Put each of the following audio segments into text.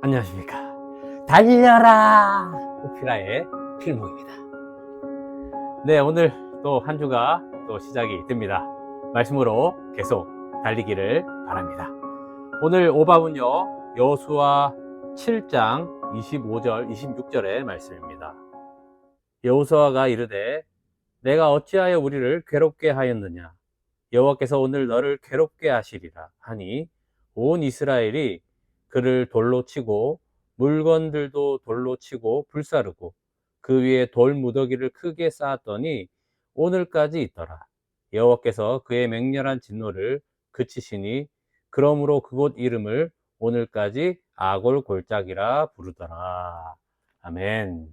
안녕하십니까. 달려라! 오피라의 필목입니다. 네, 오늘 또 한 주가 또 시작이 됩니다. 말씀으로 계속 달리기를 바랍니다. 오늘 오밥은요, 여호수아 7장 25절, 26절의 말씀입니다. 여호수아가 이르되 내가 어찌하여 우리를 괴롭게 하였느냐? 여호와께서 오늘 너를 괴롭게 하시리라 하니 온 이스라엘이 그를 돌로 치고 물건들도 돌로 치고 불사르고 그 위에 돌 무더기를 크게 쌓았더니 오늘까지 있더라. 여호와께서 그의 맹렬한 진노를 그치시니 그러므로 그곳 이름을 오늘까지 아골 골짜기라 부르더라. 아멘.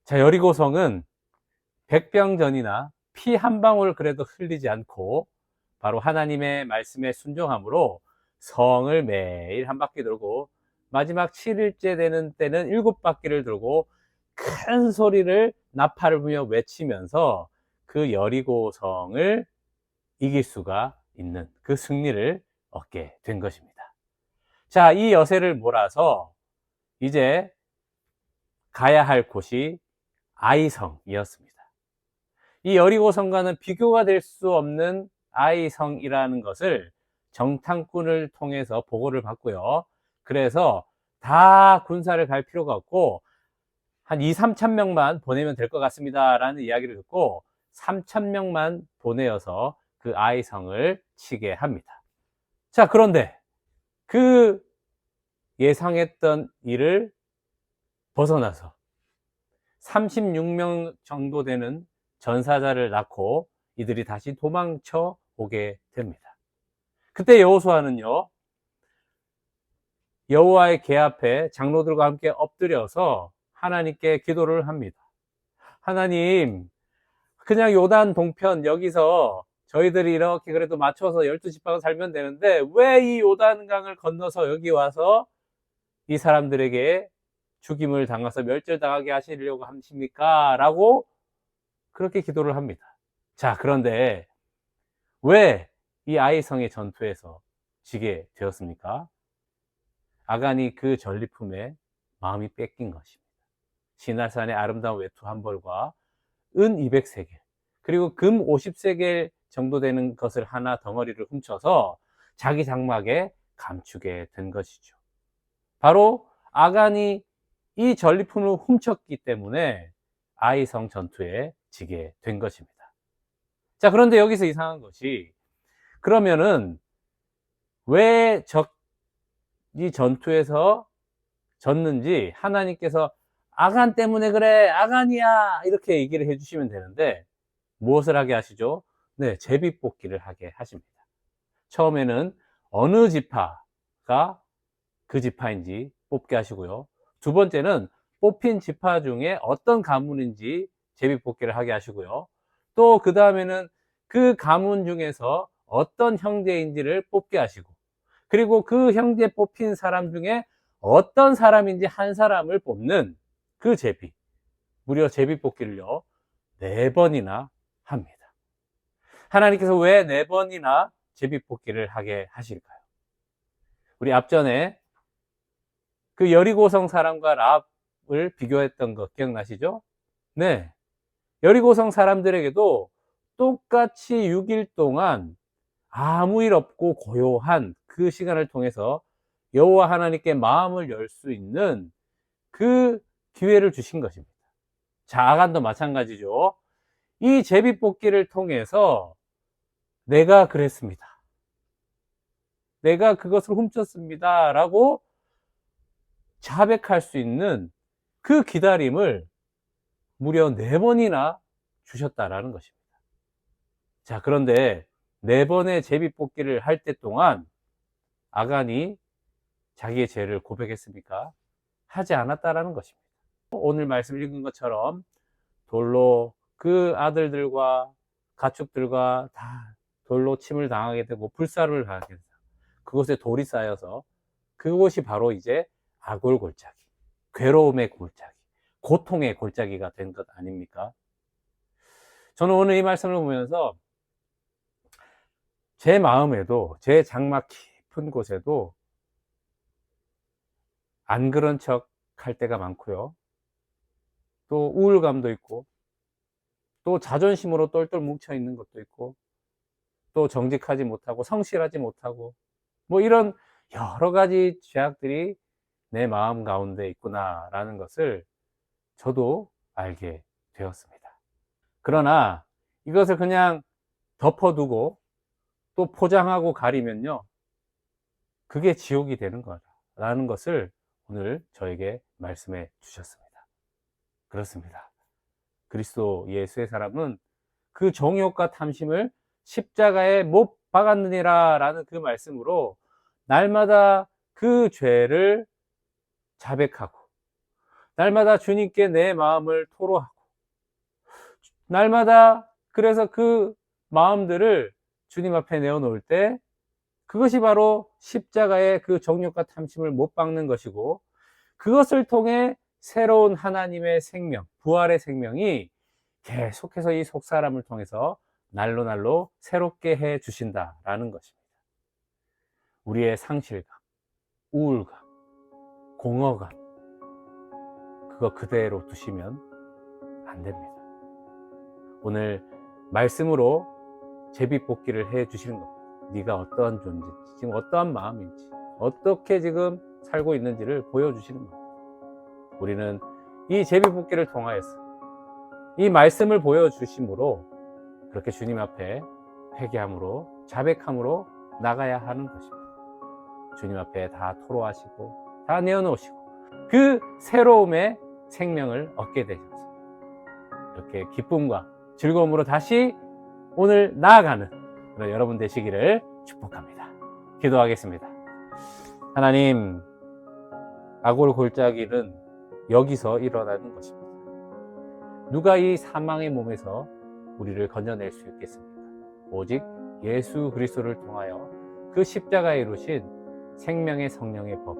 자, 여리고성은 백병전이나 피 한 방울 그래도 흘리지 않고 바로 하나님의 말씀에 순종함으로 성을 매일 한 바퀴 돌고 마지막 7일째 되는 때는 7바퀴를 돌고 큰 소리를 나팔을 불며 외치면서 그 여리고성을 이길 수가 있는 그 승리를 얻게 된 것입니다. 자, 이 여세를 몰아서 이제 가야 할 곳이 아이성이었습니다. 이 여리고성과는 비교가 될 수 없는 아이성이라는 것을 정탐꾼을 통해서 보고를 받고요. 그래서 다 군사를 갈 필요가 없고 한 2, 3천 명만 보내면 될 것 같습니다 라는 이야기를 듣고 3천 명만 보내어서 그 아이성을 치게 합니다. 자, 그런데 그 예상했던 일을 벗어나서 36명 정도 되는 전사자를 낳고 이들이 다시 도망쳐 오게 됩니다. 그때 여호수아는요, 여호와의 궤 앞에 장로들과 함께 엎드려서 하나님께 기도를 합니다. 하나님, 그냥 요단 동편 여기서 저희들이 이렇게 그래도 맞춰서 12지파가 살면 되는데 왜 이 요단강을 건너서 여기 와서 이 사람들에게 죽임을 당해서 멸절당하게 하시려고 하십니까? 라고 그렇게 기도를 합니다. 자, 그런데 왜 이 아이성의 전투에서 지게 되었습니까? 아간이 그 전리품에 마음이 뺏긴 것입니다. 시날산의 아름다운 외투 한 벌과 은 200세겔 그리고 금 50세겔 정도 되는 것을 하나 덩어리를 훔쳐서 자기 장막에 감추게 된 것이죠. 바로 아간이 이 전리품을 훔쳤기 때문에 아이성 전투에 지게 된 것입니다. 자, 그런데 여기서 이상한 것이 그러면은 왜 이 전투에서 졌는지 하나님께서 아간 때문에 그래, 아간이야 이렇게 얘기를 해주시면 되는데 무엇을 하게 하시죠? 네, 제비뽑기를 하게 하십니다. 처음에는 어느 지파가 그 지파인지 뽑게 하시고요. 두 번째는 뽑힌 지파 중에 어떤 가문인지 제비뽑기를 하게 하시고요. 또 그 다음에는 그 가문 중에서 어떤 형제인지를 뽑게 하시고 그리고 그 형제 뽑힌 사람 중에 어떤 사람인지 한 사람을 뽑는 그 제비, 무려 제비뽑기를요 4번이나 합니다. 하나님께서 왜 4번이나 제비뽑기를 하게 하실까요? 우리 앞전에 그 여리고성 사람과 랍을 비교했던 거 기억나시죠? 네, 여리고성 사람들에게도 똑같이 6일 동안 아무 일 없고 고요한 그 시간을 통해서 여호와 하나님께 마음을 열 수 있는 그 기회를 주신 것입니다. 자, 아간도 마찬가지죠. 이 제비뽑기를 통해서 내가 그랬습니다. 내가 그것을 훔쳤습니다. 라고 자백할 수 있는 그 기다림을 무려 4번이나 주셨다라는 것입니다. 자, 그런데 4번의 제비뽑기를 할 때 동안 아간이 자기의 죄를 고백했습니까? 하지 않았다라는 것입니다. 오늘 말씀 읽은 것처럼 돌로 그 아들들과 가축들과 다 돌로 침을 당하게 되고 불사를 당하게 됩니다. 그곳에 돌이 쌓여서 그곳이 바로 이제 아골 골짜기, 괴로움의 골짜기, 고통의 골짜기가 된 것 아닙니까? 저는 오늘 이 말씀을 보면서 제 마음에도 제 장막 깊은 곳에도 안 그런 척 할 때가 많고요. 또 우울감도 있고, 또 자존심으로 똘똘 뭉쳐 있는 것도 있고, 또 정직하지 못하고 성실하지 못하고, 뭐 이런 여러 가지 죄악들이 내 마음 가운데 있구나라는 것을 저도 알게 되었습니다. 그러나 이것을 그냥 덮어두고 또 포장하고 가리면요, 그게 지옥이 되는 거라는 것을 오늘 저에게 말씀해 주셨습니다. 그렇습니다. 그리스도 예수의 사람은 그 정욕과 탐심을 십자가에 못 박았느니라 라는 그 말씀으로 날마다 그 죄를 자백하고, 날마다 주님께 내 마음을 토로하고, 날마다 그래서 그 마음들을 주님 앞에 내어놓을 때 그것이 바로 십자가의 그 정욕과 탐심을 못 박는 것이고, 그것을 통해 새로운 하나님의 생명, 부활의 생명이 계속해서 이 속사람을 통해서 날로 날로 새롭게 해 주신다라는 것입니다. 우리의 상실감, 우울감, 공허감, 그거 그대로 두시면 안 됩니다. 오늘 말씀으로 제비뽑기를 해 주시는 겁니다. 네가 어떠한 존재인지, 지금 어떠한 마음인지, 어떻게 지금 살고 있는지를 보여주시는 겁니다. 우리는 이 제비뽑기를 통하여서 이 말씀을 보여주심으로 그렇게 주님 앞에 회개함으로, 자백함으로 나가야 하는 것입니다. 주님 앞에 다 토로하시고 다 내어놓으시고 그 새로움의 생명을 얻게 되셔서 이렇게 기쁨과 즐거움으로 다시 오늘 나아가는 그런 여러분 되시기를 축복합니다. 기도하겠습니다. 하나님, 아골 골짜기는 여기서 일어나는 것입니다. 누가 이 사망의 몸에서 우리를 건져낼 수 있겠습니까? 오직 예수 그리스도를 통하여 그 십자가에 이루신 생명의 성령의 법,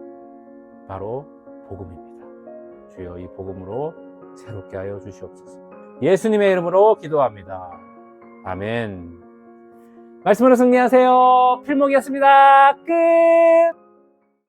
바로 복음입니다. 주여, 이 복음으로 새롭게 하여 주시옵소서. 예수님의 이름으로 기도합니다. 아멘. 말씀으로 승리하세요. 필목이었습니다. 끝.